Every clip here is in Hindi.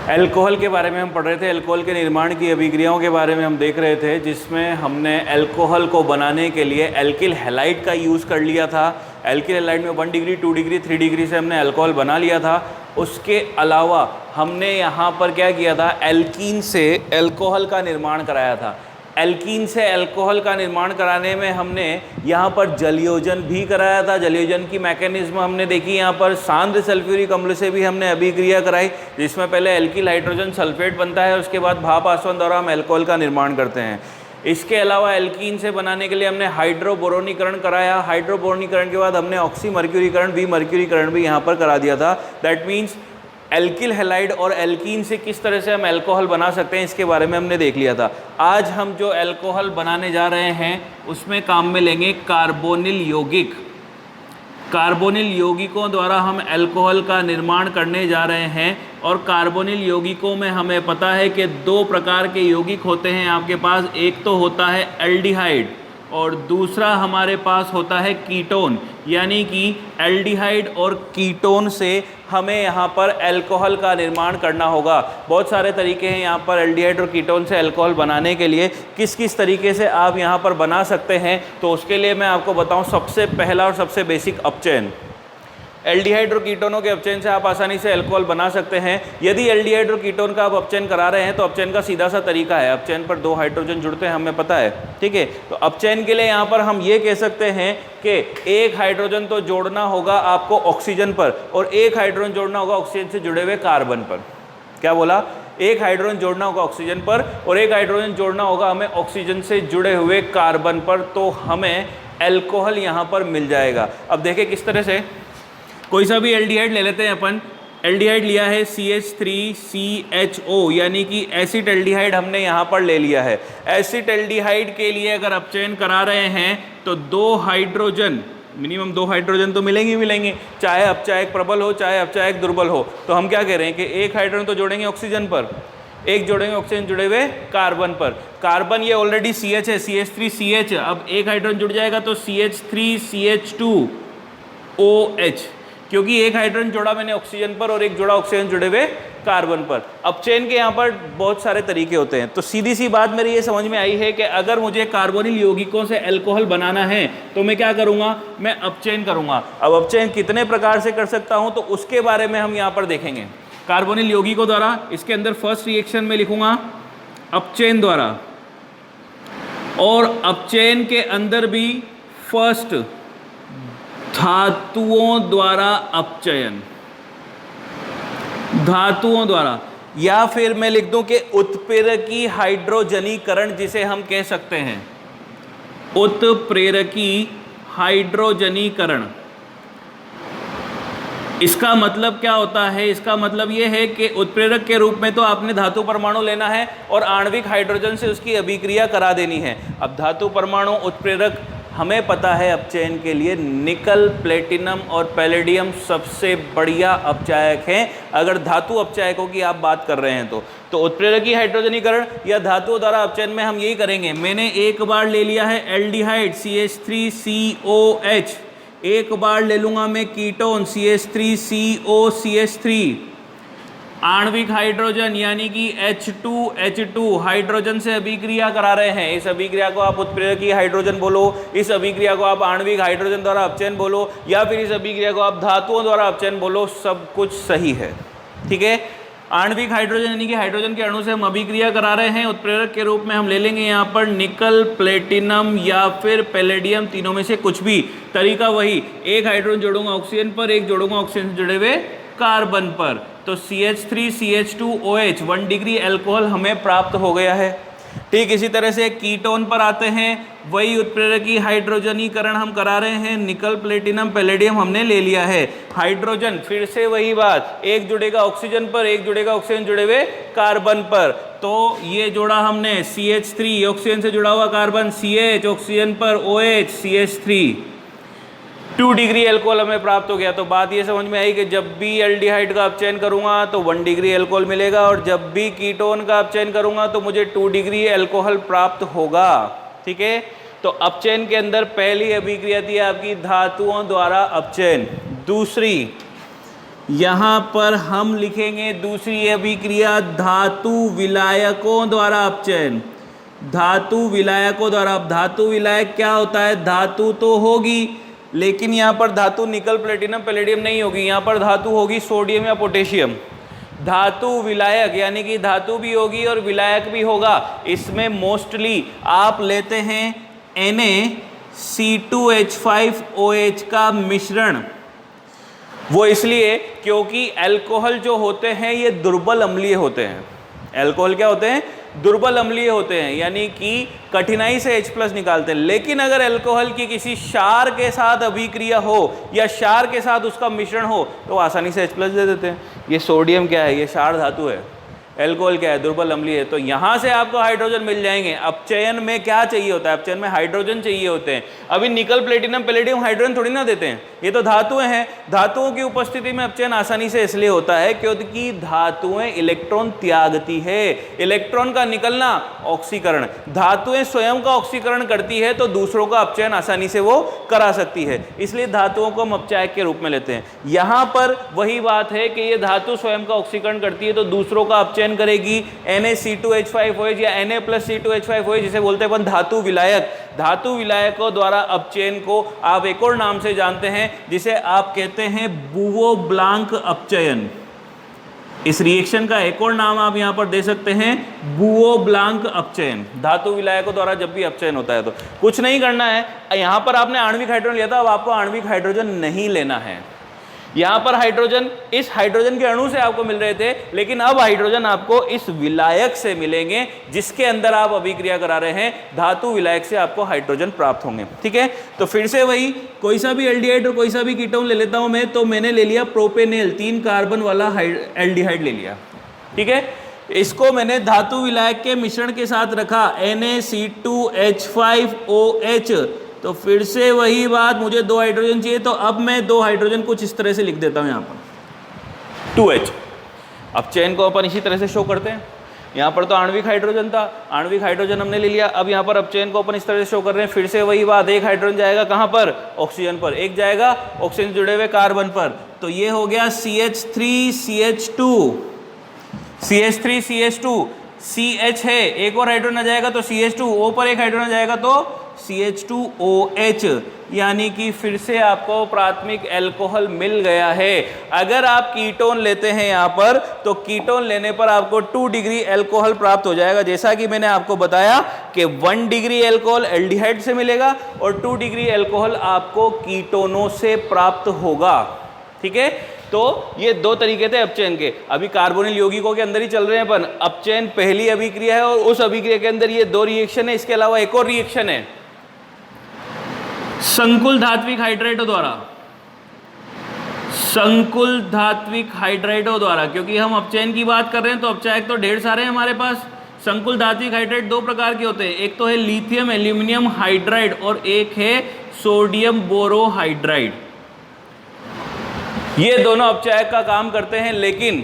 अल्कोहल के बारे में हम पढ़ रहे थे, अल्कोहल के निर्माण की अभिक्रियाओं के बारे में हम देख रहे थे, जिसमें हमने अल्कोहल को बनाने के लिए एल्किल हैलाइड का यूज़ कर लिया था। एल्किल हैलाइड में 1 डिग्री, 2 डिग्री, 3 डिग्री से हमने अल्कोहल बना लिया था। उसके अलावा हमने यहाँ पर क्या किया था, एल्कीन से अल्कोहल का निर्माण कराया था। एल्कीन से अल्कोहल का निर्माण कराने में हमने यहाँ पर जलयोजन भी कराया था। जलयोजन की मैकेनिज्म हमने देखी। यहाँ पर सांद्र सल्फ्यूरिक अम्ल से भी हमने अभिक्रिया कराई, जिसमें पहले एल्किल हाइड्रोजन सल्फेट बनता है, उसके बाद भाप आसवन द्वारा हम अल्कोहल का निर्माण करते हैं। इसके अलावा एल्कीन से बनाने के लिए हमने हाइड्रोबोरोनीकरण कराया। हाइड्रोबोरोनीकरण के बाद हमने ऑक्सी मर्क्यूरीकरण भी, मर्क्यूरीकरण भी यहाँ पर करा दिया था। दैट मीन्स एल्किल हैलाइड और एल्कीन से किस तरह से हम अल्कोहल बना सकते हैं, इसके बारे में हमने देख लिया था। आज हम जो अल्कोहल बनाने जा रहे हैं उसमें काम में लेंगे कार्बोनिल यौगिक। कार्बोनिल यौगिकों द्वारा हम अल्कोहल का निर्माण करने जा रहे हैं। और कार्बोनिल यौगिकों में हमें पता है कि 2 प्रकार के यौगिक होते हैं आपके पास। एक तो होता है एल्डिहाइड और दूसरा हमारे पास होता है कीटोन। यानी कि एल्डिहाइड और कीटोन से हमें यहाँ पर अल्कोहल का निर्माण करना होगा। बहुत सारे तरीके हैं यहाँ पर एल्डिहाइड और कीटोन से अल्कोहल बनाने के लिए। किस किस तरीके से आप यहाँ पर बना सकते हैं, तो उसके लिए मैं आपको बताऊँ। सबसे पहला और सबसे बेसिक अपचयन। एल्डिहाइड और कीटोनों के अपचयन से आप आसानी से अल्कोहल बना सकते हैं। यदि एल्डिहाइड और कीटोन का आप अपचयन करा रहे हैं तो अपचयन का सीधा सा तरीका है। अपचयन पर 2 हाइड्रोजन जुड़ते हैं, हमें पता है, ठीक है। तो अपचयन के लिए यहाँ पर हम ये कह सकते हैं कि एक हाइड्रोजन तो जोड़ना होगा आपको ऑक्सीजन पर, और एक हाइड्रोजन जोड़ना होगा ऑक्सीजन से जुड़े हुए कार्बन पर। क्या बोला? एक हाइड्रोजन जोड़ना होगा ऑक्सीजन पर और एक हाइड्रोजन जोड़ना होगा हमें ऑक्सीजन से जुड़े हुए कार्बन पर, तो हमें अल्कोहल यहाँ पर मिल जाएगा। अब देखें किस तरह से। कोई सा भी एल्डिहाइड ले लेते हैं अपन। एल्डिहाइड लिया है CH3CHO, यानी कि एसिड एल्डिहाइड हमने यहाँ पर ले लिया है। एसिड एल्डिहाइड के लिए अगर अपचयन करा रहे हैं तो 2 हाइड्रोजन, मिनिमम 2 हाइड्रोजन तो मिलेंगे ही मिलेंगे, चाहे अपचायक प्रबल हो चाहे अपचायक दुर्बल हो। तो हम क्या कह रहे हैं कि एक हाइड्रोजन तो जोड़ेंगे ऑक्सीजन पर, एक जोड़ेंगे ऑक्सीजन जुड़े हुए कार्बन पर। कार्बन ये ऑलरेडी CH है, CH3CH। अब एक हाइड्रोजन जुड़ जाएगा तो CH3CH2OH, क्योंकि एक हाइड्रोजन जोड़ा मैंने ऑक्सीजन पर और एक जोड़ा ऑक्सीजन जुड़े हुए कार्बन पर। अपचयन के यहाँ पर बहुत सारे तरीके होते हैं। तो सीधी सी बात मेरी ये समझ में आई है कि अगर मुझे कार्बोनिल यौगिकों से अल्कोहल बनाना है तो मैं क्या करूँगा, मैं अपचयन करूँगा। अब अपचयन कितने प्रकार से कर सकता हूँ तो उसके बारे में हम यहाँ पर देखेंगे। कार्बोनिल यौगिकों द्वारा, इसके अंदर फर्स्ट रिएक्शन में लिखूँगा अपचयन द्वारा, और अपचयन के अंदर भी फर्स्ट धातुओं द्वारा अपचयन, धातुओं द्वारा, या फिर मैं लिख दूं कि उत्प्रेरकी हाइड्रोजनीकरण, जिसे हम कह सकते हैं उत्प्रेरकी हाइड्रोजनीकरण। इसका मतलब क्या होता है? इसका मतलब यह है कि उत्प्रेरक के रूप में तो आपने धातु परमाणु लेना है और आणविक हाइड्रोजन से उसकी अभिक्रिया करा देनी है। अब धातु परमाणु उत्प्रेरक हमें पता है अपचयन के लिए निकल, प्लेटिनम और पैलेडियम सबसे बढ़िया अपचायक हैं, अगर धातु अपचायकों की आप बात कर रहे हैं तो उत्प्रेरकी हाइड्रोजनीकरण या धातुओं द्वारा अपचयन में हम यही करेंगे। मैंने एक बार ले लिया है एल्डिहाइड CH3COH, एक बार ले लूँगा मैं कीटोन CH3COCH3। आणविक हाइड्रोजन यानी कि H2H2 हाइड्रोजन से अभिक्रिया करा रहे हैं। इस अभिक्रिया को आप उत्प्रेरकीय हाइड्रोजन बोलो, इस अभिक्रिया को आप आणविक हाइड्रोजन द्वारा अपचयन बोलो, या फिर इस अभिक्रिया को आप धातुओं द्वारा अपचयन बोलो, सब कुछ सही है, ठीक है। आणविक हाइड्रोजन यानी कि हाइड्रोजन के अणु से हम अभिक्रिया करा रहे हैं। उत्प्रेरक के रूप में हम ले लेंगे यहाँ पर निकल, प्लेटिनम या फिर पैलेडियम, तीनों में से कुछ भी। तरीका वही, एक हाइड्रोजन जोड़ूंगा ऑक्सीजन पर, एक जोड़ूंगा ऑक्सीजन जुड़े हुए कार्बन पर, तो CH3CH2OH 1 डिग्री अल्कोहल हमें प्राप्त हो गया है। ठीक इसी तरह से कीटोन पर आते हैं, वही उत्प्रेरकी हाइड्रोजनीकरण हम करा रहे हैं। निकल, प्लेटिनम, पैलेडियम हमने ले लिया है। हाइड्रोजन फिर से वही बात, एक जुड़ेगा ऑक्सीजन पर, एक जुड़ेगा ऑक्सीजन जुड़े हुए कार्बन पर। तो ये जोड़ा हमने CH3 ऑक्सीजन से जुड़ा हुआ कार्बन, CH ऑक्सीजन पर, OH CH3, 2 डिग्री अल्कोहल हमें प्राप्त हो गया। तो बात ये समझ में आई कि जब भी एल्डिहाइड का अपचयन करूंगा तो 1 डिग्री अल्कोहल मिलेगा, और जब भी कीटोन का अपचयन करूंगा तो मुझे 2 डिग्री अल्कोहल प्राप्त होगा, ठीक है। तो अपचयन के अंदर पहली अभिक्रिया थी आपकी धातुओं द्वारा अपचयन, दूसरी यहाँ पर हम लिखेंगे दूसरी अभिक्रिया धातु विलायकों द्वारा अपचयन। धातु विलायकों द्वारा, अब धातु विलायक क्या होता है? धातु तो होगी, लेकिन यहाँ पर धातु निकल प्लेटिनम पैलेडियम नहीं होगी, यहाँ पर धातु होगी सोडियम या पोटेशियम। धातु विलायक यानी कि धातु भी होगी और विलायक भी होगा। इसमें मोस्टली आप लेते हैं Na(C2H5OH) का मिश्रण। वो इसलिए क्योंकि अल्कोहल जो होते हैं ये दुर्बल अम्लीय होते हैं। अल्कोहल क्या होते हैं? दुर्बल अम्लीय होते हैं, यानी कि कठिनाई से H+ निकालते हैं। लेकिन अगर अल्कोहल की किसी क्षार के साथ अभिक्रिया हो या क्षार के साथ उसका मिश्रण हो तो आसानी से H+ दे देते हैं। ये सोडियम क्या है? ये क्षार धातु है। अल्कोहल क्या है? दुर्बल अम्लीय है। तो यहाँ से आपको हाइड्रोजन मिल जाएंगे। अपचयन में क्या चाहिए होता है? अपचयन में हाइड्रोजन चाहिए होते हैं। अभी निकल प्लेटिनम पैलेडियम हाइड्रोजन थोड़ी ना देते हैं, ये तो धातुएं हैं। धातुओं की उपस्थिति में अपचयन आसानी से इसलिए होता है क्योंकि धातुएं इलेक्ट्रॉन त्यागती है। इलेक्ट्रॉन का निकलना ऑक्सीकरण, धातुएं स्वयं का ऑक्सीकरण करती है तो दूसरों का अपचयन आसानी से वो करा सकती है, इसलिए धातुओं को हम अपचायक के रूप में लेते हैं। यहाँ पर वही बात है कि ये धातु स्वयं का ऑक्सीकरण करती है तो दूसरों का अपचयन करेगी। Na(C2H5OH) या Na+C2H5OH जिसे बोलते हैं अपन धातु विलायक। धातु विलायकों द्वारा अपचयन को आप एक और नाम से जानते हैं जिसे आप कहते हैं बुओ-ब्लांक अपचयन। इस रिएक्शन का एक और नाम आप यहां पर दे सकते हैं बुओ-ब्लांक अपचयन। धातु विलायकों द्वारा जब भी अपचयन होता है तो कुछ नहीं करना है। यहां पर आपने आणविक हाइड्रोजन लिया था, अब आपको आणविक हाइड्रोजन नहीं लेना है। यहाँ पर हाइड्रोजन इस हाइड्रोजन के अणु से आपको मिल रहे थे, लेकिन अब हाइड्रोजन आपको इस विलायक से मिलेंगे जिसके अंदर आप अभिक्रिया करा रहे हैं। धातु विलायक से आपको हाइड्रोजन प्राप्त होंगे। ठीक है, तो फिर से वही कोई सा भी एल्डिहाइड और कोई सा भी कीटोन ले लेता हूं मैं। तो मैंने ले लिया प्रोपेनेल, 3 कार्बन वाला एल्डिहाइड ले लिया। ठीक है, इसको मैंने धातु विलायक के मिश्रण के साथ रखा Na(C2H5OH)। तो फिर से वही बात, मुझे 2 हाइड्रोजन चाहिए तो अब मैं 2 हाइड्रोजन कुछ इस तरह से लिख देता हूं यहाँ पर 2H। अब चेन को अपन इसी तरह से शो करते हैं। यहाँ पर तो आणविक हाइड्रोजन था, आणविक हाइड्रोजन हमने ले लिया। अब यहाँ पर अब चेन को अपन इस तरह से शो कर रहे हैं। फिर से वही बात, एक हाइड्रोजन जाएगा कहाँ पर? ऑक्सीजन पर, एक जाएगा ऑक्सीजन जुड़े हुए कार्बन पर। तो ये हो गया CH3CH2, CH3CH2, CH है, एक और हाइड्रोजन आ जाएगा तो CH2, O पर एक हाइड्रोजन आ जाएगा तो CH2OH, यानी कि फिर से आपको प्राथमिक अल्कोहल मिल गया है। अगर आप कीटोन लेते हैं यहाँ पर तो कीटोन लेने पर आपको 2 डिग्री अल्कोहल प्राप्त हो जाएगा। जैसा कि मैंने आपको बताया कि 1 डिग्री अल्कोहल एल्डिहाइड से मिलेगा और 2 डिग्री अल्कोहल आपको कीटोनों से प्राप्त होगा। ठीक है, तो ये 2 तरीके थे अपचयन के। अभी कार्बोनिल यौगिकों के अंदर ही चल रहे हैं अपन। अपचयन पहली अभिक्रिया है और उस अभिक्रिया के अंदर ये 2 रिएक्शन है। इसके अलावा एक और रिएक्शन है संकुल धात्विक हाइड्राइडों द्वारा, संकुल धात्विक हाइड्राइडों द्वारा। क्योंकि हम अपचयन की बात कर रहे हैं तो अपचायक तो ढेर सारे हैं हमारे पास। संकुल धात्विक हाइड्राइड 2 प्रकार के होते हैं, एक तो है लिथियम एल्यूमिनियम हाइड्राइड और एक है सोडियम बोरोहाइड्राइड। ये दोनों अपचायक का काम करते हैं, लेकिन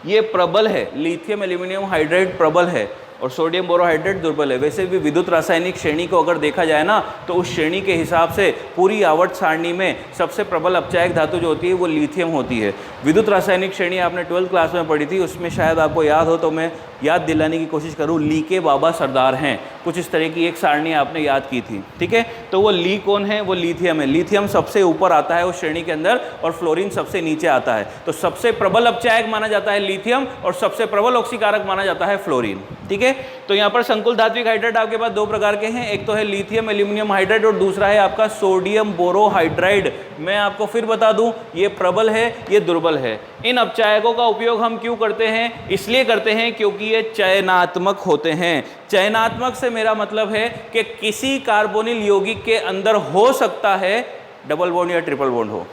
ये प्रबल है। लिथियम एल्यूमिनियम हाइड्राइड प्रबल है और सोडियम बोरोहाइड्रेट दुर्बल है। वैसे भी विद्युत रासायनिक श्रेणी को अगर देखा जाए ना तो उस श्रेणी के हिसाब से पूरी आवर्त सारणी में सबसे प्रबल अपचायक धातु जो होती है वो लिथियम होती है। विद्युत रासायनिक श्रेणी आपने 12th क्लास में पढ़ी थी, उसमें शायद आपको याद हो तो मैं याद दिलाने की कोशिश करूँ। ली के बाबा सरदार हैं, कुछ इस तरह की एक सारणी आपने याद की थी। ठीक है, तो वो ली कौन है? वो लिथियम है। लिथियम सबसे ऊपर आता है उस श्रेणी के अंदर और फ्लोरीन सबसे नीचे आता है। तो सबसे प्रबल अपचायक माना जाता है लिथियम और सबसे प्रबल ऑक्सीकारक माना जाता है फ्लोरीन। ठीक है, तो यहाँ पर संकुल धात्विक हाइड्राइड आपके पास 2 प्रकार के हैं, एक तो है लिथियम एल्यूमिनियम हाइड्राइड और दूसरा है आपका सोडियम बोरोहाइड्राइड। मैं आपको फिर बता दूं, ये प्रबल है, ये दुर्बल है। इन अपचायकों का उपयोग हम क्यों करते हैं? इसलिए करते हैं क्योंकि ये चयनात्मक होते हैं। चयनात्मक से मेरा मतलब है कि किसी कार्बोनिल यौगिक के अंदर हो सकता है डबल बॉन्ड या ट्रिपल बॉन्ड हो,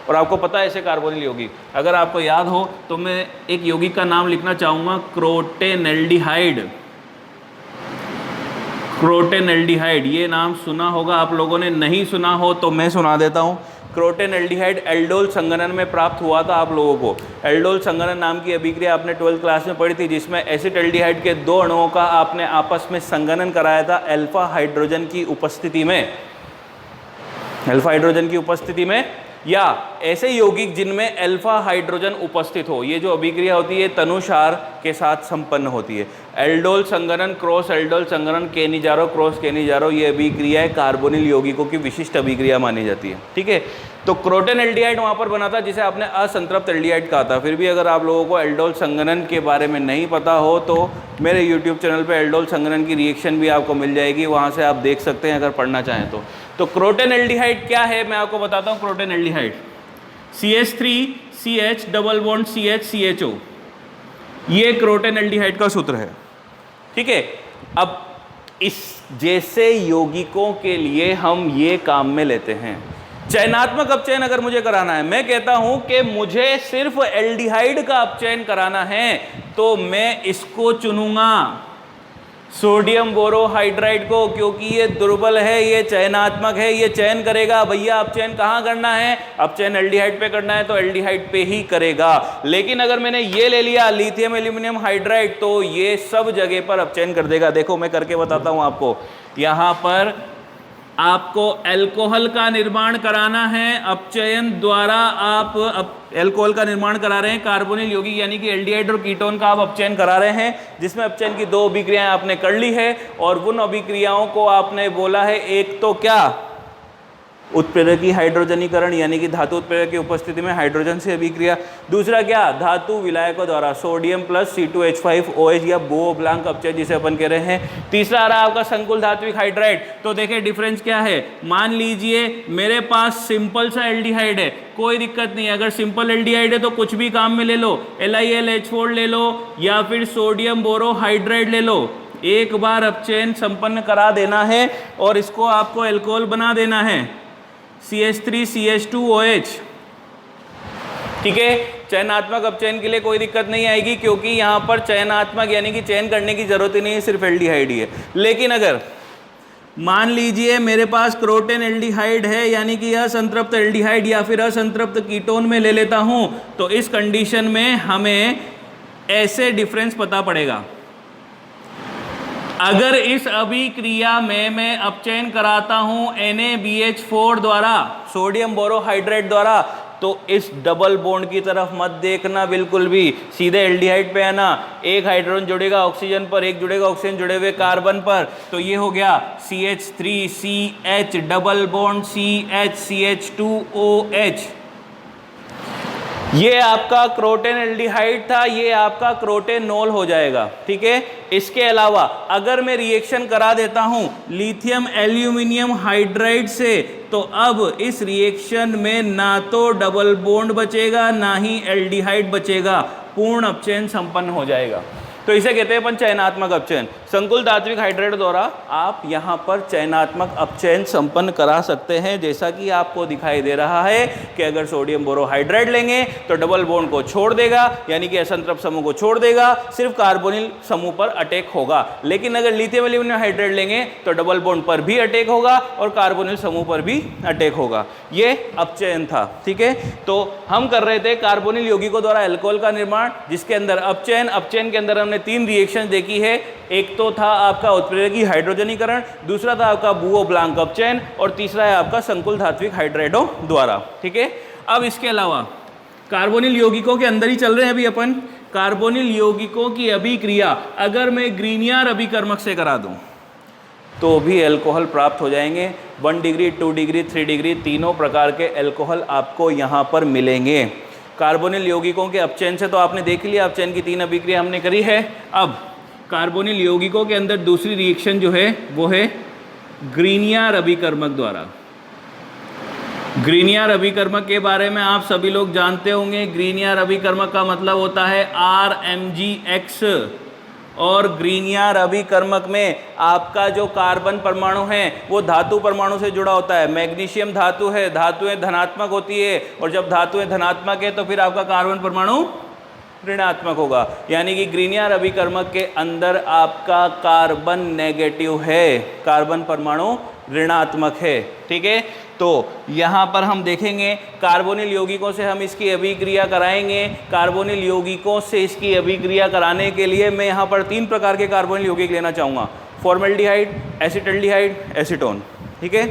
और आपको पता है ऐसे कार्बोनिल यौगिक। अगर आपको याद हो तो मैं एक यौगिक का नाम लिखना चाहूँगा, क्रोटेनल्डिहाइड। क्रोटेनल्डिहाइड, ये नाम सुना होगा आप लोगों ने, नहीं सुना हो तो मैं सुना देता हूँ। क्रोटेनल्डिहाइड एल्डोल संघनन में प्राप्त हुआ था आप लोगों को। एल्डोल संघनन नाम की अभिक्रिया आपने 12th क्लास में पढ़ी थी, जिसमें एसिटाल्डिहाइड के 2 अणुओं का आपने आपस में संघनन कराया था अल्फा हाइड्रोजन की उपस्थिति में। अल्फा हाइड्रोजन की उपस्थिति में या ऐसे यौगिक जिनमें अल्फा हाइड्रोजन उपस्थित हो। ये जो अभिक्रिया होती है तनुसार के साथ संपन्न होती है। एल्डोल संघनन क्रॉस एल्डोल संघनन, केनिजारो क्रॉस केनिजारो, ये अभिक्रिया कार्बोनिल यौगिकों की विशिष्ट अभिक्रिया मानी जाती है। ठीक है, तो क्रोटन एल्डिहाइड वहाँ पर बना था जिसे आपने असंतृप्त एल्डिहाइड कहा था। फिर भी अगर आप लोगों को एल्डोल संघनन के बारे में नहीं पता हो तो मेरे यूट्यूब चैनल पे एल्डोल संघनन की रिएक्शन भी आपको मिल जाएगी, वहाँ से आप देख सकते हैं अगर पढ़ना चाहें तो क्रोटन एल्डिहाइड क्या है मैं आपको बताता हूँ। Croton aldehyde CH3CH double bond CH CHO, ये क्रोटन एल्डिहाइड का सूत्र है। ठीक है, अब इस जैसे यौगिकों के लिए हम ये काम में लेते हैं। चयनात्मक अपचयन अगर मुझे कराना है, मैं कहता हूं कि मुझे सिर्फ एल्डिहाइड का अपचयन कराना है, तो मैं इसको चुनूंगा, सोडियम बोरोहाइड्राइड को, क्योंकि ये दुर्बल है, ये चयनात्मक है, ये चयन करेगा। भैया अपचयन कहाँ करना है? अपचयन एल्डिहाइड पे करना है तो एल्डिहाइड पे ही करेगा। लेकिन अगर मैंने ये ले लिया लिथियम एल्यूमिनियम हाइड्राइड, तो ये सब जगह पर अपचयन कर देगा। देखो मैं करके बताता हूँ आपको। यहाँ पर आपको अल्कोहल का निर्माण कराना है अपचयन द्वारा। आप अल्कोहल का निर्माण करा रहे हैं, कार्बोनिल यौगिक यानी कि एल्डिहाइड और कीटोन का आप अपचयन करा रहे हैं, जिसमें अपचयन की 2 अभिक्रियाएं आपने कर ली है। और उन अभिक्रियाओं को आपने बोला है, एक तो क्या, उत्प्रेरकी हाइड्रोजनीकरण यानी कि धातु उत्प्रेरक की उपस्थिति में हाइड्रोजन से अभिक्रिया। दूसरा क्या, धातु विलायकों द्वारा सोडियम प्लस C2H5OH या बोओ ब्लांक अपचय जिसे अपन कह रहे हैं। तीसरा आ रहा आपका संकुल धात्विक हाइड्राइड। तो देखिए डिफरेंस क्या है। मान लीजिए मेरे पास सिंपल सा एल्डिहाइड है, कोई दिक्कत नहीं है। अगर सिंपल एल्डिहाइड है तो कुछ भी काम में ले लो, LiLH4 ले लो या फिर सोडियम बोरोहाइड्राइड ले लो। एक बार अपचयन संपन्न करा देना है और इसको आपको एल्कोहल बना देना है, CH3CH2OH। ठीक है, चयनात्मक अपचयन के लिए कोई दिक्कत नहीं आएगी, क्योंकि यहाँ पर चयनात्मक यानी कि चयन करने की जरूरत ही नहीं है, सिर्फ एल्डिहाइड ही है। लेकिन अगर मान लीजिए मेरे पास क्रोटन एल्डिहाइड है यानी कि असंतृप्त एल्डिहाइड या फिर असंतृप्त कीटोन में ले लेता हूँ, तो इस कंडीशन में हमें ऐसे डिफरेंस पता पड़ेगा। अगर इस अभिक्रिया में मैं अपचयन कराता हूं NaBH4 द्वारा, सोडियम बोरोहाइड्राइड द्वारा, तो इस डबल बॉन्ड की तरफ मत देखना बिल्कुल भी, सीधे एल्डिहाइड पे आना। एक हाइड्रोजन जुड़ेगा ऑक्सीजन पर, एक जुड़ेगा ऑक्सीजन जुड़े हुए कार्बन पर, तो ये हो गया CH3CH डबल बॉन्ड CH2OH। ये आपका क्रोटन एल्डिहाइड था, ये आपका क्रोटेनॉल हो जाएगा। ठीक है, इसके अलावा अगर मैं रिएक्शन करा देता हूं लिथियम एल्यूमिनियम हाइड्राइड से, तो अब इस रिएक्शन में ना तो डबल बॉन्ड बचेगा ना ही एल्डिहाइड बचेगा, पूर्ण अपचयन संपन्न हो जाएगा। तो इसे कहते हैं अपन चयनात्मक अपचयन। संकुल धात्विक हाइड्राइड द्वारा आप यहाँ पर चयनात्मक अपचयन संपन्न करा सकते हैं, जैसा कि आपको दिखाई दे रहा है कि अगर सोडियम बोरोहाइड्राइड लेंगे तो डबल बॉन्ड को छोड़ देगा, यानी कि असंतृप्त समूह को छोड़ देगा, सिर्फ कार्बोनिल समूह पर अटैक होगा। लेकिन अगर लिथियम एल्यूमिनियम हाइड्राइड लेंगे तो डबल बॉन्ड पर भी अटैक होगा और कार्बोनिल समूह पर भी अटैक होगा। ये अपचयन था। ठीक है, तो हम कर रहे थे कार्बोनिल यौगिकों द्वारा अल्कोहल का निर्माण, जिसके अंदर अपचयन के अंदर हमने 3 रिएक्शन देखी है। एक तो था आपका उत्प्रेरकी हाइड्रोजनीकरण, दूसरा था आपका बुओ ब्लांक अपचयन और तीसरा है आपका संकुल धात्विक हाइड्राइडों द्वारा। ठीक है, अब इसके अलावा कार्बोनिल यौगिकों के अंदर ही चल रहे हैं अभी अपन। कार्बोनिल यौगिकों की अभिक्रिया अगर मैं ग्रीनियर अभिकर्मक से करा दूं तो भी अल्कोहल प्राप्त हो जाएंगे। 1 डिग्री 2 डिग्री 3 डिग्री तीनों प्रकार के अल्कोहल आपको यहाँ पर मिलेंगे। कार्बोनिल यौगिकों के अपचयन से तो आपने देख लिया, अपचयन की 3 अभिक्रिया हमने करी है। अब कार्बोनिल यौगिकों के अंदर दूसरी रिएक्शन जो है वो है ग्रीनियर अभिकर्मक द्वारा। ग्रीनियर अभिकर्मक के बारे में आप सभी लोग जानते होंगे। ग्रीनियर अभिकर्मक का मतलब होता है RMgX, और ग्रीनियर अभिकर्मक में आपका जो कार्बन परमाणु है वो धातु परमाणु से जुड़ा होता है। मैग्नीशियम धातु है, धातुएं धनात्मक होती है, और जब धातुएं धनात्मक है तो फिर आपका कार्बन परमाणु ऋणात्मक होगा। यानी कि ग्रीनियर अभिकर्मक के अंदर आपका कार्बन नेगेटिव है, कार्बन परमाणु ऋणात्मक है। ठीक है, तो यहाँ पर हम देखेंगे कार्बोनिल यौगिकों से हम इसकी अभिक्रिया कराएंगे। कार्बोनिल यौगिकों से इसकी अभिक्रिया कराने के लिए मैं यहाँ पर 3 प्रकार के कार्बोनिल यौगिक लेना चाहूँगा, फॉर्मल्डिहाइड, एसिटल्डिहाइड, एसीटोन। ठीक है,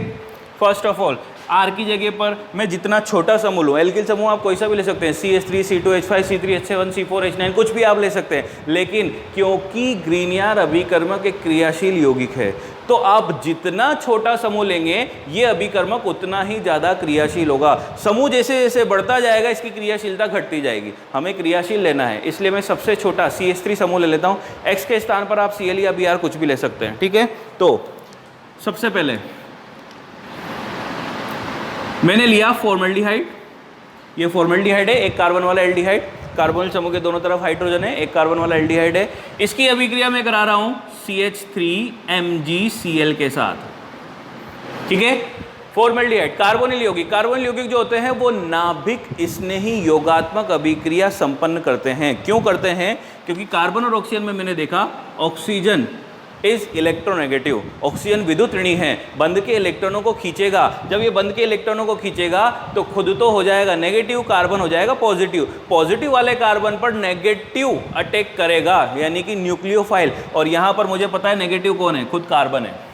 फर्स्ट ऑफ ऑल R की जगह पर मैं जितना छोटा समूह लूँ, एल्किल समूह आप कोई सा भी ले सकते हैं, CH3, C2, H5, C3, H7, C4, H9, कुछ भी आप ले सकते हैं, लेकिन क्योंकि ग्रीनियर अभिकर्मक एक क्रियाशील यौगिक है तो आप जितना छोटा समूह लेंगे ये अभिकर्मक उतना ही ज़्यादा क्रियाशील होगा। समूह जैसे जैसे बढ़ता जाएगा इसकी क्रियाशीलता घटती जाएगी। हमें क्रियाशील लेना है, इसलिए मैं सबसे छोटा CH3 समूह ले लेता हूँ। X के स्थान पर आप Cl या Br कुछ भी ले सकते हैं, ठीक है। तो सबसे पहले मैंने लिया फॉर्मल्डिहाइड, ये फॉर्मल्डिहाइड है, एक कार्बन वाला एल्डिहाइड, कार्बोनिल समूह के दोनों तरफ हाइड्रोजन है, एक कार्बन वाला एल्डिहाइड है। इसकी अभिक्रिया मैं करा रहा हूं CH3MgCl के साथ, ठीक है। फॉर्मल्डिहाइड कार्बोनिल यौगिक, कार्बोनिल यौगिक जो होते हैं वो नाभिक स्नेही योगात्मक अभिक्रिया संपन्न करते हैं। क्यों करते हैं? क्योंकि कार्बन और ऑक्सीजन में मैंने देखा ऑक्सीजन इज इलेक्ट्रोनेगेटिव, ऑक्सीजन विद्युत ऋणी है, बंध के इलेक्ट्रॉनों को खींचेगा। जब ये बंध के इलेक्ट्रॉनों को खींचेगा तो खुद तो हो जाएगा नेगेटिव, कार्बन हो जाएगा पॉजिटिव, पॉजिटिव वाले कार्बन पर नेगेटिव अटैक करेगा यानी कि न्यूक्लियोफाइल, और यहां पर मुझे पता है नेगेटिव कौन है, खुद कार्बन है।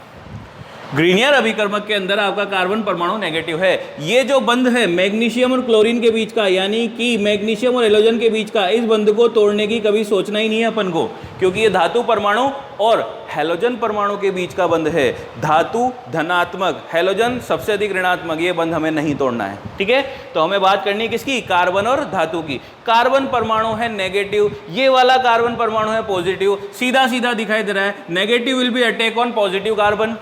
ग्रीनियर अभिकर्मक के अंदर आपका कार्बन परमाणु नेगेटिव है। ये जो बंध है मैग्नीशियम और क्लोरीन के बीच का, यानी कि मैग्नीशियम और हेलोजन के बीच का, इस बंध को तोड़ने की कभी सोचना ही नहीं है अपन को, क्योंकि ये धातु परमाणु और हेलोजन परमाणु के बीच का बंध है। धातु धनात्मक, हेलोजन सबसे अधिक ऋणात्मक, ये बंध हमें नहीं तोड़ना है, ठीक है। तो हमें बात करनी है किसकी? कार्बन और धातु की। कार्बन परमाणु है नेगेटिव, ये वाला कार्बन परमाणु है पॉजिटिव, सीधा सीधा दिखाई दे रहा है, negative will be attack on positive carbon,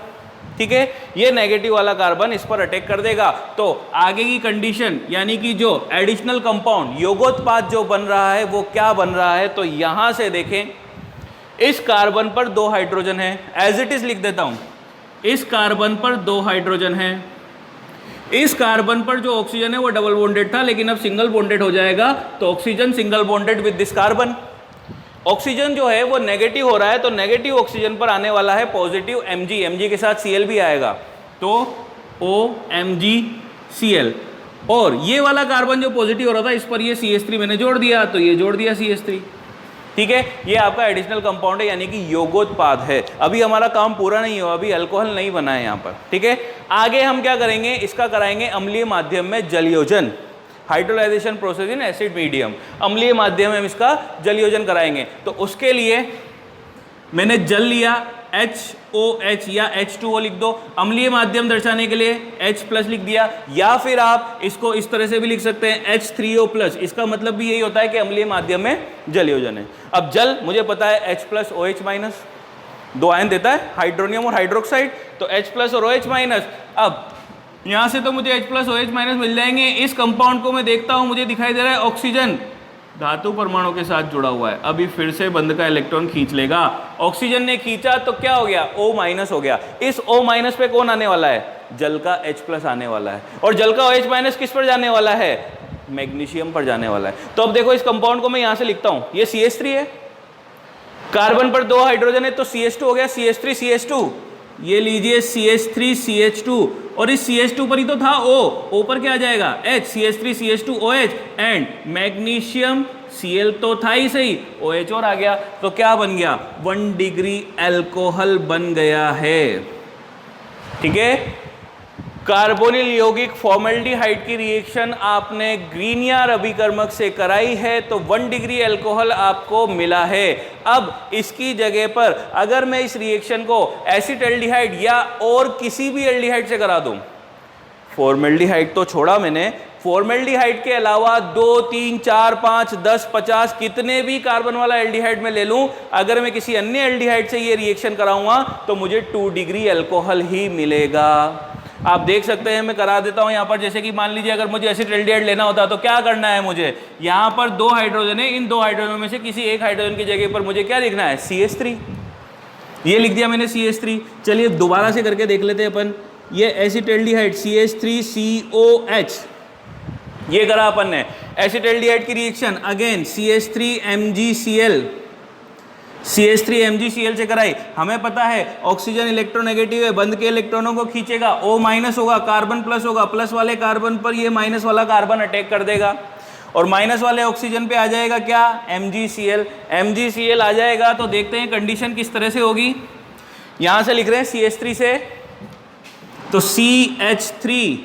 ठीक है। ये नेगेटिव वाला कार्बन इस पर अटैक कर देगा। तो आगे की कंडीशन यानी कि जो एडिशनल कंपाउंड योगोत्पाद जो बन रहा है वो क्या बन रहा है, तो यहां से देखें, इस कार्बन पर 2 हाइड्रोजन है, एज इट इज लिख देता हूं, इस कार्बन पर 2 हाइड्रोजन है। इस कार्बन पर जो ऑक्सीजन है वो डबल बॉन्डेड था, लेकिन अब सिंगल बॉन्डेड हो जाएगा, तो oxygen single bonded with this carbon. Oxygen जो है वो नेगेटिव हो रहा है, तो नेगेटिव ऑक्सीजन पर आने वाला है पॉजिटिव Mg, Mg के साथ Cl भी आएगा, तो OMgCl। और ये वाला कार्बन जो पॉजिटिव हो रहा था इस पर ये CH3 मैंने जोड़ दिया, तो ये जोड़ दिया CH3, ठीक है। ये आपका एडिशनल कंपाउंड है यानी कि योगोत्पाद है। अभी हमारा काम पूरा नहीं हुआ, अभी अल्कोहल नहीं बना है यहाँ पर, ठीक है। आगे हम क्या करेंगे, इसका कराएंगे अम्लीय माध्यम में जलयोजन, हाइड्रोलाइजेशन प्रोसेस इन एसिड मीडियम, अम्लीय माध्यम में हम इसका जलयोजन कराएंगे। तो उसके लिए मैंने जल लिया HOH या H2O लिख दो, अम्लीय माध्यम दर्शाने के लिए H+ लिख दिया, या फिर आप इसको इस तरह से भी लिख सकते हैं H3O+। इसका मतलब भी यही होता है कि अम्लीय माध्यम में जलयोजन है। अब जल मुझे पता है H+ OH-, 2 आयन देता है, हाइड्रोनियम और हाइड्रोक्साइड, तो H+ और OH-। अब यहां से तो मुझे H+ OH- मिल जाएंगे। इस कंपाउंड को मैं देखता हूं, मुझे दिखाई दे रहा है ऑक्सीजन धातु परमाणु के साथ जुड़ा हुआ है। अभी फिर से बंध का इलेक्ट्रॉन खींच लेगा, ऑक्सीजन ने खींचा तो क्या हो गया, O- हो गया। इस O- पे कौन आने वाला है, जल का H+ आने वाला है, और जल का OH- किस पर जाने वाला है, मैग्नीशियम पर जाने वाला है। तो अब देखो इस कंपाउंड को मैं यहां से लिखता हूं, ये CH3 है, कार्बन पर 2 हाइड्रोजन है, तो CH2 हो गया, CH3 CH2, ये लीजिए CH3 CH2, और इस CH2 पर ही तो था O पर क्या आ जाएगा H, CH3 CH2 OH, and magnesium Cl तो था ही सही, OH और आ गया, तो क्या बन गया, 1 डिग्री अल्कोहल बन गया है, ठीक है। कार्बोनिल यौगिक फॉर्मल्डिहाइड की रिएक्शन आपने ग्रीनियर अभिकर्मक से कराई है, तो 1 डिग्री अल्कोहल आपको मिला है। अब इसकी जगह पर अगर मैं इस रिएक्शन को एसिटाल्डिहाइड या और किसी भी एल्डिहाइड से करा दूं, फॉर्मल्डिहाइड तो छोड़ा मैंने, फॉर्मल्डिहाइड के अलावा 2, 3, 4, 5, 10, 50 कितने भी कार्बन वाला एल्डिहाइड में ले लूं, अगर मैं किसी अन्य एल्डिहाइड से ये रिएक्शन कराऊंगा तो मुझे 2 डिग्री अल्कोहल ही मिलेगा। आप देख सकते हैं, मैं करा देता हूं यहां पर, जैसे कि मान लीजिए अगर मुझे एसिटाल्डिहाइड लेना होता तो क्या करना है मुझे, यहां पर 2 हाइड्रोजन है, इन 2 हाइड्रोजन में से किसी एक हाइड्रोजन की जगह पर मुझे क्या लिखना है, CH3, ये लिख दिया मैंने CH3। चलिए दोबारा से करके देख लेते हैं अपन, ये एसिटाल्डिहाइड CH3COH, ये करा अपन ने। एसिटाल्डिहाइड की रिएक्शन अगेन CH3MgCl, CH3MgCl से कराई। हमें पता है ऑक्सीजन इलेक्ट्रोनेगेटिव है, बंध के इलेक्ट्रॉनों को खींचेगा, O- होगा, कार्बन प्लस होगा, प्लस वाले कार्बन पर ये माइनस वाला कार्बन अटैक कर देगा, और माइनस वाले ऑक्सीजन पे आ जाएगा क्या, MgCl। MgCl आ जाएगा तो देखते हैं कंडीशन किस तरह से होगी। यहां से लिख रहे हैं CH3 से, तो CH3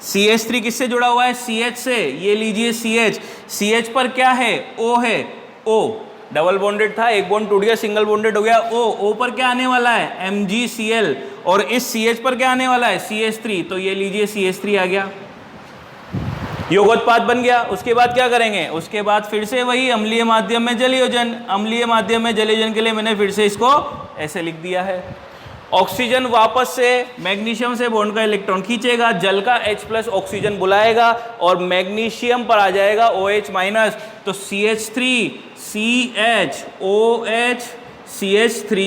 CH3 किससे जुड़ा हुआ है? CH से। ये लीजिए CH, CH पर क्या है? O है। O डबल बॉन्डेड था, एक बॉन्ड टूट गया, सिंगल बॉन्डेड हो गया। O पर क्या आने वाला है? MgCl। और इस CH पर क्या आने वाला है? CH3। तो ये लीजिए CH3 आ गया, योगोत्पाद बन गया। उसके बाद क्या करेंगे? उसके बाद फिर से वही अम्लीय माध्यम में जलयोजन। अम्लीय माध्यम में जलयोजन के लिए मैंने फिर से इसको ऐसे लिख दिया है। ऑक्सीजन वापस से मैग्नीशियम से बॉन्ड का इलेक्ट्रॉन खींचेगा, जल का H+ ऑक्सीजन बुलाएगा और मैग्नीशियम पर आ जाएगा OH-। तो CH3 CHOH CH3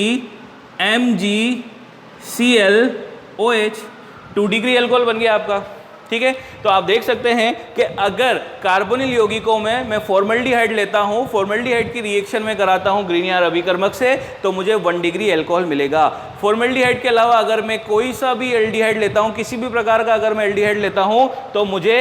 MgCl OH, 2 degree alcohol बन गया आपका। ठीक है, तो आप देख सकते हैं कि अगर कार्बोनिल यौगिकों में मैं फॉर्मल्डिहाइड लेता हूं, फॉर्मल्डिहाइड की रिएक्शन में कराता हूं ग्रीनियर अभिकर्मक से, तो मुझे 1 डिग्री अल्कोहल मिलेगा। फॉर्मल्डिहाइड के अलावा अगर मैं कोई सा भी एल्डिहाइड लेता हूं, किसी भी प्रकार का अगर मैं एल्डिहाइड लेता हूं, तो मुझे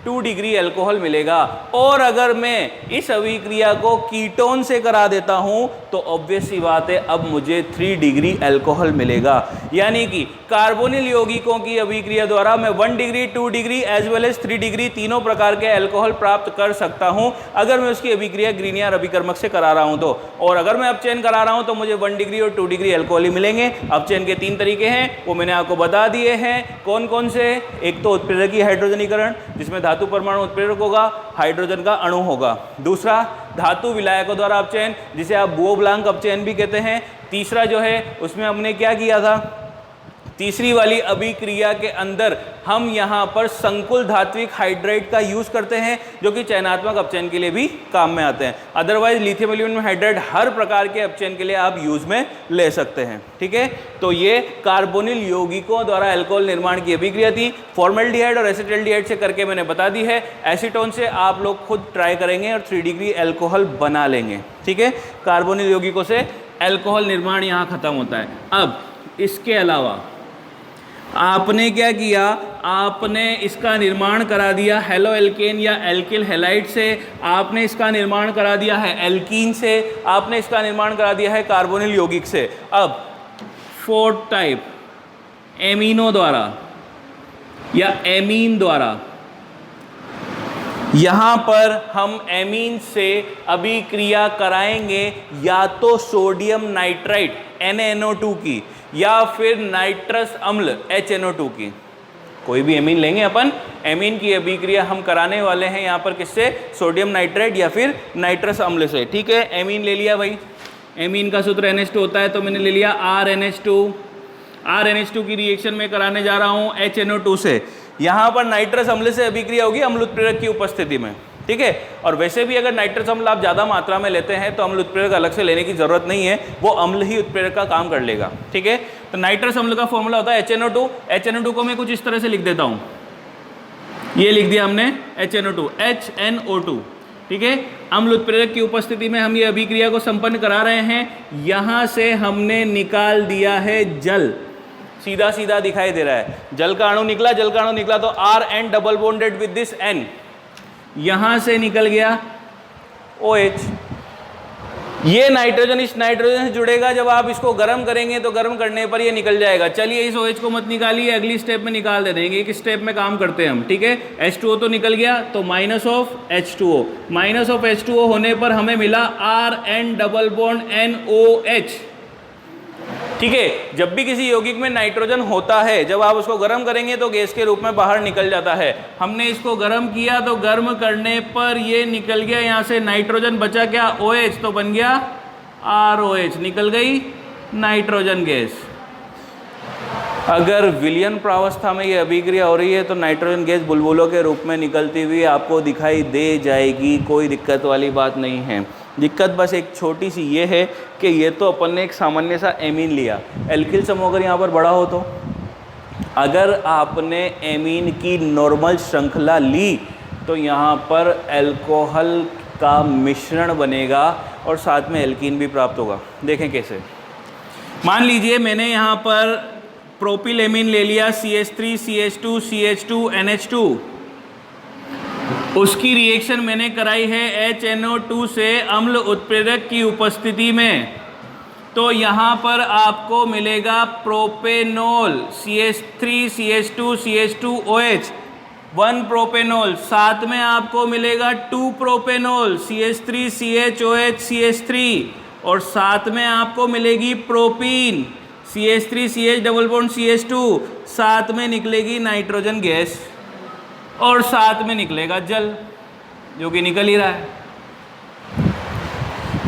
2 डिग्री अल्कोहल मिलेगा। और अगर मैं इस अभिक्रिया को कीटोन से करा देता हूं, तो ऑब्वियस सी बात है अब मुझे 3 डिग्री अल्कोहल मिलेगा। यानी कि कार्बोनिल यौगिकों की अभिक्रिया द्वारा मैं 1 degree, 2 degree as well as 3 degree तीनों प्रकार के अल्कोहल प्राप्त कर सकता हूं, अगर मैं उसकी अभिक्रिया ग्रीनियर अभिकर्मक से करा रहा हूं तो। और अगर मैं अपचयन करा रहा हूं तो मुझे 1 डिग्री और 2 डिग्री अल्कोहल ही मिलेंगे। अपचयन के 3 तरीके हैं, वो मैंने आपको बता दिए हैं। कौन कौन से? एक तो उत्प्रेरकी हाइड्रोजनीकरण, जिसमें धातु परमाणु उत्प्रेरक होगा, हाइड्रोजन का अणु होगा। दूसरा धातु विलायकों द्वारा अपचयन, जिसे आप बुओ ब्लांक अपचयन भी कहते हैं। तीसरा जो है उसमें हमने क्या किया था? तीसरी वाली अभिक्रिया के अंदर हम यहाँ पर संकुल धात्विक हाइड्राइड का यूज करते हैं, जो कि चयनात्मक अपचयन के लिए भी काम में आते हैं। अदरवाइज लिथियम एल्यूमिनियम हाइड्राइड हर प्रकार के अपचयन के लिए आप यूज में ले सकते हैं। ठीक है, तो ये कार्बोनिल यौगिकों द्वारा अल्कोहल निर्माण की अभिक्रिया थी। फॉर्मल्डिहाइड और एसिटाल्डिहाइड से करके मैंने बता दी है। एसीटोन से आप लोग खुद ट्राई करेंगे और 3 डिग्री अल्कोहल बना लेंगे। ठीक है, कार्बोनिल यौगिकों से अल्कोहल निर्माण यहाँ खत्म होता है। अब इसके अलावा आपने क्या किया? आपने इसका निर्माण करा दिया हेलो एल्केन या एल्किल हैलाइड से, आपने इसका निर्माण करा दिया है एल्कीन से, आपने इसका निर्माण करा दिया है कार्बोनिल यौगिक से। अब 4th टाइप एमीनो द्वारा या एमीन द्वारा, यहाँ पर हम एमीन से अभिक्रिया कराएंगे या तो सोडियम नाइट्राइट NaNO2 की या फिर नाइट्रस अम्ल HNO2 की। कोई भी एमीन लेंगे अपन, एमीन की अभिक्रिया हम कराने वाले हैं यहाँ पर किससे? सोडियम नाइट्राइट या फिर नाइट्रस अम्ल से। ठीक है, एमीन ले लिया भाई। एमीन का सूत्र NH2 होता है, तो मैंने ले लिया RNH2। RNH2 की रिएक्शन में कराने जा रहा हूँ HNO2 से। यहाँ पर नाइट्रस अम्ल से अभिक्रिया होगी अम्ल उत्प्रेरक की उपस्थिति में। ठीक है, और वैसे भी अगर नाइट्रस अम्ल आप ज़्यादा मात्रा में लेते हैं तो अम्ल उत्प्रेरक अलग से लेने की जरूरत नहीं है, वो अम्ल ही उत्प्रेरक का काम कर लेगा। ठीक है, तो नाइट्रस अम्ल का फॉर्मूला होता है HNO2। HNO2 को मैं कुछ इस तरह से लिख देता हूँ, ये लिख दिया हमने HNO2 HNO2। ठीक है, अम्ल उत्प्रेरक की उपस्थिति में हम ये अभिक्रिया को संपन्न करा रहे हैं। यहाँ से हमने निकाल दिया है जल, सीधा सीधा दिखाई दे रहा है, जल का अणु निकला, जल का अणु निकला तो RN double bonded with this N, यहां से निकल गया OH। ये नाइट्रोजन इस नाइट्रोजन से जुड़ेगा, जब आप इसको गर्म करेंगे तो गर्म करने पर ये निकल जाएगा। चलिए इस OH को मत निकालिए, अगली स्टेप में निकाल दे देंगे। एक स्टेप में काम करते हैं हम। ठीक है, H2O तो निकल गया, तो minus of H2O, minus of H2O होने पर हमें मिला RN डबल बॉन्ड NOH। ठीक है, जब भी किसी यौगिक में नाइट्रोजन होता है, जब आप उसको गर्म करेंगे तो गैस के रूप में बाहर निकल जाता है। हमने इसको गर्म किया तो गर्म करने पर ये निकल गया, यहाँ से नाइट्रोजन बचा क्या? OH, तो बन गया ROH, निकल गई नाइट्रोजन गैस। अगर विलयन प्रावस्था में ये अभिक्रिया हो रही है तो नाइट्रोजन गैस बुलबुलों के रूप में निकलती हुई आपको दिखाई दे जाएगी, कोई दिक्कत वाली बात नहीं है। दिक्कत बस एक छोटी सी ये है कि ये तो अपन ने एक सामान्य सा एमीन लिया, एल्किल समूह अगर यहाँ पर बड़ा हो तो, अगर आपने एमीन की नॉर्मल श्रृंखला ली तो यहाँ पर अल्कोहल का मिश्रण बनेगा और साथ में एल्कीन भी प्राप्त होगा। देखें कैसे। मान लीजिए मैंने यहाँ पर प्रोपिल एमीन ले लिया, CH3 CH2 CH2 NH2, उसकी रिएक्शन मैंने कराई है HNO2 से अम्ल उत्प्रेरक की उपस्थिति में, तो यहाँ पर आपको मिलेगा propanol CH3 CH2 CH2 OH। 1 propanol, साथ में आपको मिलेगा 2 प्रोपेनॉल CH3 CHOH CH3, और साथ में आपको मिलेगी propene CH3 CH double bond CH2, साथ में निकलेगी नाइट्रोजन गैस और साथ में निकलेगा जल, जो कि निकल ही रहा है।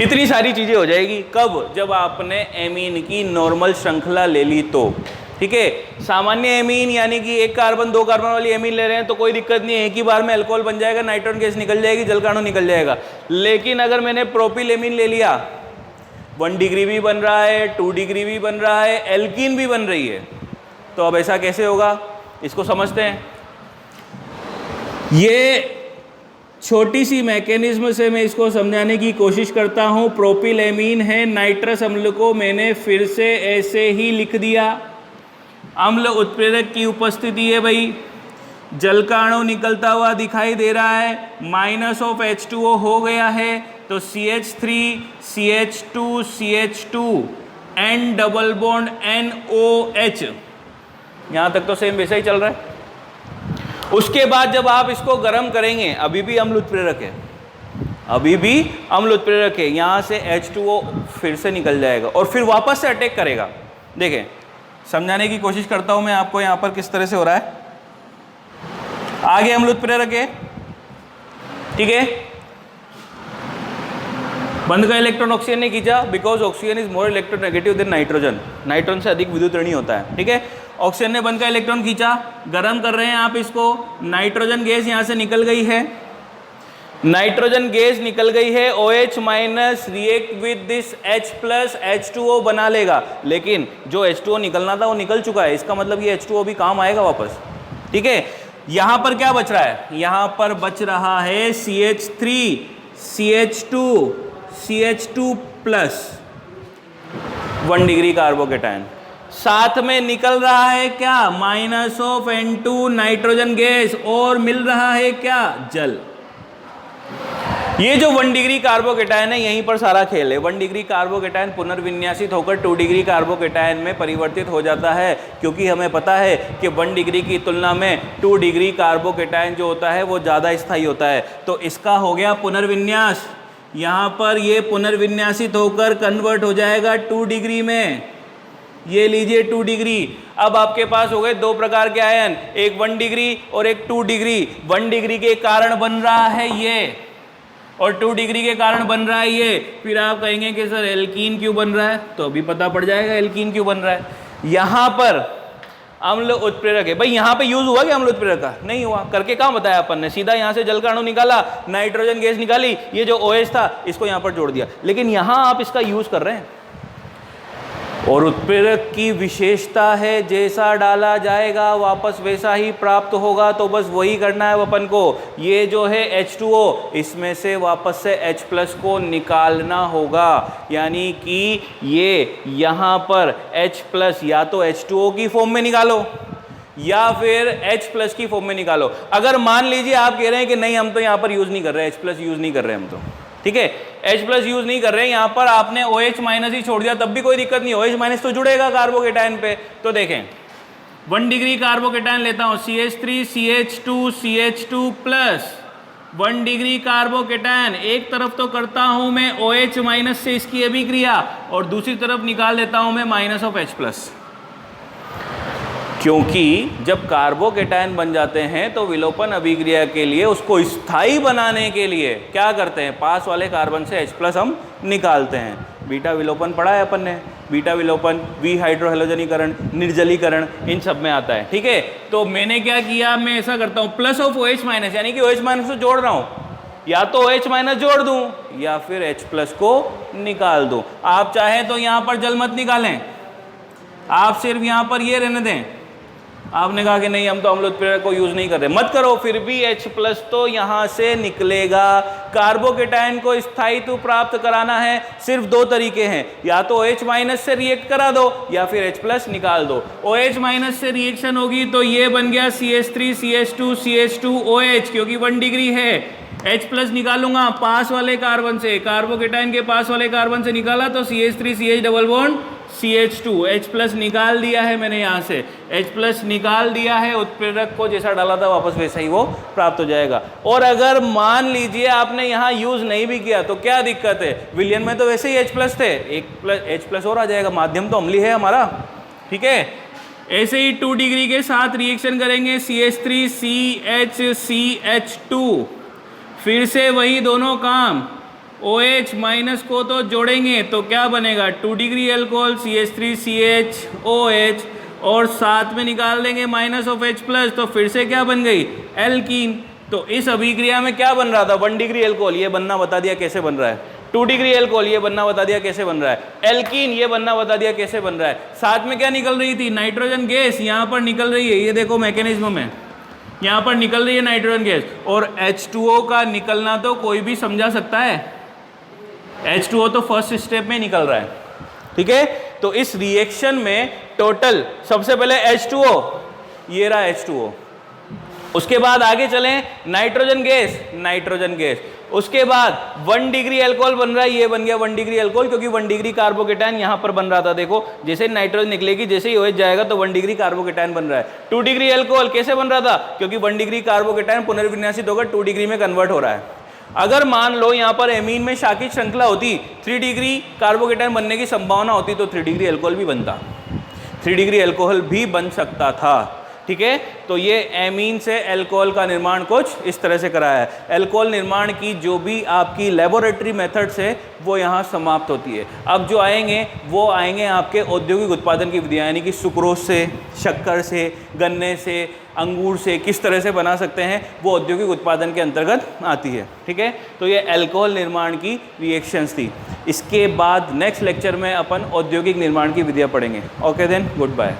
इतनी सारी चीज़ें हो जाएगी कब? जब आपने एमीन की नॉर्मल श्रृंखला ले ली तो, ठीक है। सामान्य एमीन यानी कि 1 कार्बन 2 कार्बन वाली एमीन ले रहे हैं तो कोई दिक्कत नहीं है, एक ही बार में अल्कोहल बन जाएगा, नाइट्रोजन गैस निकल जाएगी, जल का अणु निकल जाएगा। लेकिन अगर मैंने प्रोपिल एमीन ले लिया, 1 डिग्री भी बन रहा है, 2 डिग्री भी बन रहा है, एल्कीन भी बन रही है, तो अब ऐसा कैसे होगा, इसको समझते हैं। ये छोटी सी मैकेनिज्म से मैं इसको समझाने की कोशिश करता हूँ। प्रोपिल एमीन है, नाइट्रस अम्ल को मैंने फिर से ऐसे ही लिख दिया। अम्ल उत्प्रेरक की उपस्थिति है भाई, जल का अणु निकलता हुआ दिखाई दे रहा है, -H2O हो गया है, तो CH3 CH2 CH2 N double bond NOH, यहाँ तक तो सेम वैसा ही चल रहा है। उसके बाद जब आप इसको गर्म करेंगे, अभी भी अम्ल उत्प्रेरक है, अभी भी अम्ल उत्प्रेरक है, यहाँ से H2O फिर से निकल जाएगा और फिर वापस से अटैक करेगा। देखें, समझाने की कोशिश करता हूं मैं आपको यहाँ पर किस तरह से हो रहा है। आगे अम्ल उत्प्रेरक है, ठीक है, बंद का इलेक्ट्रॉन ऑक्सीजन ने खींचा, because oxygen is more electronegative than nitrogen, nitrogen से अधिक विद्युत ऋणी होता है, ठीक है। ऑक्सीजन ने बंद का इलेक्ट्रॉन खींचा, गर्म कर रहे हैं आप इसको, नाइट्रोजन गैस यहाँ से निकल गई है, नाइट्रोजन गैस निकल गई है, OH minus react with this H plus H2O बना लेगा, लेकिन जो H2O निकलना था वो निकल चुका है, इसका मतलब ये H2O भी काम आएगा वापस, ठीक है। यहाँ पर क्या बच रहा है, यहाँ पर बच रहा है CH3 CH2 CH2 plus 1 degree carbocation, साथ में निकल रहा है क्या, -N2 नाइट्रोजन गैस, और मिल रहा है क्या, जल। ये जो 1 डिग्री कार्बोकेटायन है, यहीं पर सारा खेल है। 1 डिग्री कार्बोकेटायन पुनर्विन्यासित होकर 2 डिग्री कार्बोकेटायन में परिवर्तित हो जाता है, क्योंकि हमें पता है कि 1 डिग्री की तुलना में 2 डिग्री कार्बोकेटायन जो होता है वो ज़्यादा स्थायी होता है। तो इसका हो गया पुनर्विन्यास, यहाँ पर ये पुनर्विन्यासित होकर कन्वर्ट हो जाएगा 2 डिग्री में, ये लीजिए 2 डिग्री। अब आपके पास हो गए 2 प्रकार के आयन, एक 1 डिग्री और एक 2 डिग्री। 1 डिग्री के कारण बन रहा है ये, और 2 डिग्री के कारण बन रहा है ये। फिर आप कहेंगे कि सर एल्कीन क्यों बन रहा है, तो अभी पता पड़ जाएगा एल्कीन क्यों बन रहा है। यहाँ पर अम्ल उत्प्रेरक है भाई, यहाँ पे यूज हुआ क्या अम्ल उत्प्रेरक का, नहीं हुआ। करके कहाँ बताया अपन ने, सीधा यहाँ से जल का अणु निकाला, नाइट्रोजन गैस निकाली, ये जो OH था इसको यहाँ पर जोड़ दिया, लेकिन यहाँ आप इसका यूज कर रहे हैं। और उत्प्रेरक की विशेषता है, जैसा डाला जाएगा वापस वैसा ही प्राप्त होगा, तो बस वही करना है अपन को। ये जो है H2O, इसमें से वापस से H प्लस को निकालना होगा, यानी कि ये यहाँ पर H प्लस या तो H2O की फॉर्म में निकालो या फिर H प्लस की फॉर्म में निकालो। अगर मान लीजिए आप कह रहे हैं कि नहीं हम तो यहाँ पर यूज़ नहीं कर रहे, H प्लस यूज़ नहीं कर रहे हम तो, ठीक है, H प्लस यूज नहीं कर रहे हैं, यहाँ पर आपने OH माइनस ही छोड़ दिया तब भी कोई दिक्कत नहीं, OH माइनस तो जुड़ेगा कार्बोकेटायन पे। तो देखें 1 डिग्री कार्बोकेटायन लेता हूँ, CH3 CH2 CH2 plus 1 degree carbocation, एक तरफ तो करता हूँ मैं OH माइनस से इसकी अभिक्रिया और दूसरी तरफ निकाल लेता हूँ मैं -H प्लस, क्योंकि जब कार्बोकेटायन बन जाते हैं तो विलोपन अभिक्रिया के लिए उसको स्थायी बनाने के लिए क्या करते हैं, पास वाले कार्बन से H प्लस हम निकालते हैं। बीटा विलोपन पढ़ा है अपन ने, बीटा विलोपन, हाइड्रोहेलोजनीकरण, निर्जलीकरण, इन सब में आता है, ठीक है। तो मैंने क्या किया, मैं ऐसा करता हूँ प्लस ऑफ OH माइनस, यानी कि OH माइनस को जोड़ रहा हूँ, या तो OH माइनस जोड़ दूँ या फिर H प्लस को निकाल दूँ। आप चाहें तो यहाँ पर जल मत निकालें, आप सिर्फ यहाँ पर ये रहने दें। आपने कहा कि नहीं हम तो अम्ल उत्प्रेरक को यूज नहीं कर रहे, मत करो, फिर भी H प्लस तो यहाँ से निकलेगा। कार्बोकेटायन को स्थायित्व प्राप्त कराना है, सिर्फ 2 तरीके हैं, या तो OH माइनस से रिएक्ट करा दो या फिर H प्लस निकाल दो। OH माइनस से रिएक्शन होगी तो ये बन गया CH3 CH2 CH2 OH, क्योंकि 1 डिग्री है, H प्लस निकालूंगा पास वाले कार्बन से, कार्बोकेटाइन के पास वाले कार्बन से निकाला तो CH3 CH double bond CH2, H plus निकाल दिया है मैंने यहाँ से, H प्लस निकाल दिया है, उत्प्रेरक को जैसा डाला था वापस वैसा ही वो प्राप्त हो जाएगा। और अगर मान लीजिए आपने यहाँ यूज़ नहीं भी किया तो क्या दिक्कत है, विलियन में तो वैसे ही H प्लस थे, H प्लस और आ जाएगा, माध्यम तो अम्लीय है हमारा, ठीक है। ऐसे ही 2 डिग्री के साथ रिएक्शन करेंगे CH3 CH2, फिर से वही दोनों काम, OH माइनस को तो जोड़ेंगे तो क्या बनेगा 2 डिग्री एल्कोहल CH3 CHOH और साथ में निकाल देंगे माइनस ऑफ H प्लस, तो फिर से क्या बन गई एल्कीन। तो इस अभिक्रिया में क्या बन रहा था 1 डिग्री एल्कोहल, ये बनना बता दिया कैसे बन रहा है, 2 डिग्री एल्कोहल ये बनना बता दिया कैसे बन रहा है, एल्कीन ये बनना बता दिया कैसे बन रहा है। साथ में क्या निकल रही थी नाइट्रोजन गैस, यहाँ पर निकल रही है, ये देखो मैकेनिज्म में यहाँ पर निकल रही है नाइट्रोजन गैस, और H2O का निकलना तो कोई भी समझा सकता है, H2O तो फर्स्ट स्टेप में निकल रहा है, ठीक है। तो इस रिएक्शन में टोटल सबसे पहले H2O, ये रहा H2O, उसके बाद आगे चलें नाइट्रोजन गैस, उसके बाद 1 डिग्री एल्कोहल बन रहा है, ये बन गया 1 डिग्री एल्कोहल, क्योंकि 1 डिग्री कार्बोकेटाइन यहाँ पर बन रहा था, देखो जैसे नाइट्रोजन निकलेगी जैसे ही OH जाएगा तो 1 डिग्री कार्बोकेटाइन बन रहा है। 2 डिग्री एल्कोहल कैसे बन रहा था, क्योंकि 1 डिग्री कार्बोकेटाइन पुनर्विन्यासित होकर 2 डिग्री में कन्वर्ट हो रहा है। अगर मान लो यहाँ पर एमीन में शाखित श्रृंखला होती, 3 डिग्री कार्बोकेटाइन बनने की संभावना होती तो 3 डिग्री एल्कोहल भी बनता, 3 डिग्री एल्कोहल भी बन सकता था, ठीक है। तो ये एमीन से एल्कोहल का निर्माण कुछ इस तरह से कराया है। एल्कोहल निर्माण की जो भी आपकी लेबोरेटरी मेथड्स है वो यहाँ समाप्त होती है। अब जो आएंगे वो आएंगे आपके औद्योगिक उत्पादन की विधियाँ, यानी कि सुक्रोज से, शक्कर से, गन्ने से, अंगूर से किस तरह से बना सकते हैं, वो औद्योगिक उत्पादन के अंतर्गत आती है, ठीक है। तो ये एल्कोहल निर्माण की रिएक्शंस थी। इसके बाद नेक्स्ट लेक्चर में अपन औद्योगिक निर्माण की विधियाँ पढ़ेंगे। Okay then, good bye.